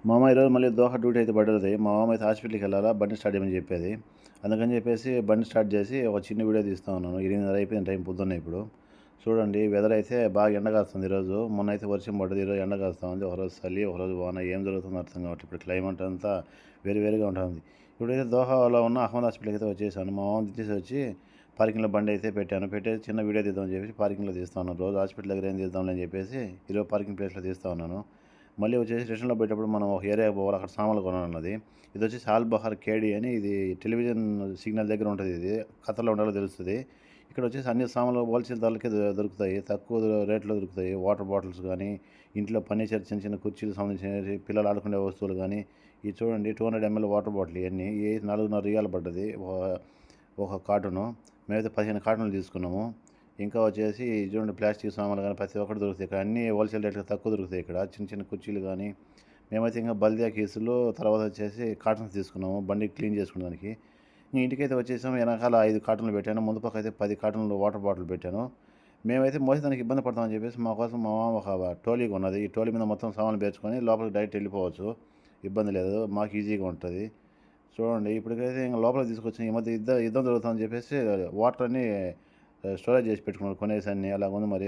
మా అమ్మ ఈరోజు మళ్ళీ దోహ డ్యూటీ అయితే పడ్డది. మా మామ అయితే హాస్పిటల్‌కి వెళ్ళాలా బండి స్టార్ట్ చేయమని చెప్పేది. అందుకని చెప్పేసి బండి స్టార్ట్ చేసి ఒక చిన్న వీడియో తీస్తా ఉన్నాను. 8:30 అయిపోయింది టైం పొద్దున్నే ఇప్పుడు. చూడండి వెదర్ అయితే బాగా ఎండ కాస్తుంది ఈరోజు. మొన్నైతే వర్షం పడ్డది. ఈరోజు ఎండ కాస్తా ఉంది. ఒకరోజు చలి, ఒకరోజు వాన ఏం జరుగుతుందో అర్థం కావట్లేదు. ఇప్పుడు క్లైమేట్ అంతా వేరుగా ఉంటుంది. ఇప్పుడైతే దోహాలో ఉన్న అహ్మద్ హాస్పిటల్‌కి అయితే వచ్చేసాను. మా మామని దించేసి వచ్చి పార్కింగ్‌లో బండి అయితే పెట్టాను. పెట్టేసి చిన్న వీడియో తీద్దామని చెప్పేసి పార్కింగ్‌లో తీస్తా ఉన్నాను. రోజు హాస్పిటల్ దగ్గర ఏం తీద్దాంలే అని చెప్పేసి ఈరోజు పార్కింగ్ ప్లేస్‌లో తీస్తా ఉన్నాను. మళ్ళీ వచ్చేసి స్టేషన్‌లో పోయేటప్పుడు మనం ఒక ఏరియాకి పోవాలి. అక్కడ సామాన్లు కొనాలన్నది. ఇదొచ్చేసి ఆల్ బహార్ కేడీ అని ఇది టెలివిజన్ సిగ్నల్ దగ్గర ఉంటది ఇది. ఖతర్‌లో ఉండాలో తెలుస్తది. ఇక్కడొచ్చేసి అన్ని సామాన్లు హోల్‌సేల్ ధరలకే దొరుకుతాయి. తక్కువ రేట్‌లో దొరుకుతాయి. వాటర్ బాటిల్స్ గానీ, ఇంట్లో ఫర్నిచర్ చిన్న చిన్న కుర్చీలకు సంబంధించినవి, పిల్లలు ఆడుకునే వస్తువులు గానీ, ఇది చూడండి 200 ఎంఎల్ వాటర్ బాటిల్ ఇయన్నీ. ఇయి 4.5 రియాల్ పడ్డది. ఒక కార్టూను. మేమైతే 15 కార్టూన్లు తీసుకున్నాము. ఇంకా వచ్చేసి చూడండి ప్లాస్టిక్ సామాన్లు గానీ ప్రతి ఒక్కటి దొరుకుతాయి. ఇక్కడ అన్నీ హోల్‌సేల్ రేట్‌కి తక్కువ దొరుకుతాయి ఇక్కడ. చిన్న చిన్న కుర్చీలు గానీ, మేమైతే ఇంకా బల్దియా కీసులు తర్వాత వచ్చేసి కాటన్స్ తీసుకున్నాము. బండి క్లీన్ చేసుకునేదానికి. ఇంటికైతే వచ్చేసాము. వెనకాల 5 కార్టన్లు పెట్టాను. ముందు పక్క అయితే 10 కార్టన్లు వాటర్ బాటిల్ పెట్టాను. మేమైతే మోసేదానికి ఇబ్బంది పడతామని చెప్పేసి మా కోసం మా మామ ఒక ట్రోలీ కొన్నది. ఈ ట్రోలీ మీద మొత్తం సామాన్లు పేర్చుకొని లోపలికి డైరెక్ట్ వెళ్ళిపోవచ్చు. ఇబ్బంది లేదు. మాకు ఈజీగా ఉంటది. చూడండి ఇప్పటికైతే ఇంక లోపలికి తీసుకొచ్చాం. ఈ మధ్య యుద్ధం జరుగుతుందని చెప్పేసి వాటర్ అన్నీ స్టోరేజ్ చేసి పెట్టుకున్నారు కొనేసి అన్నీ. అలాగుంది మరి.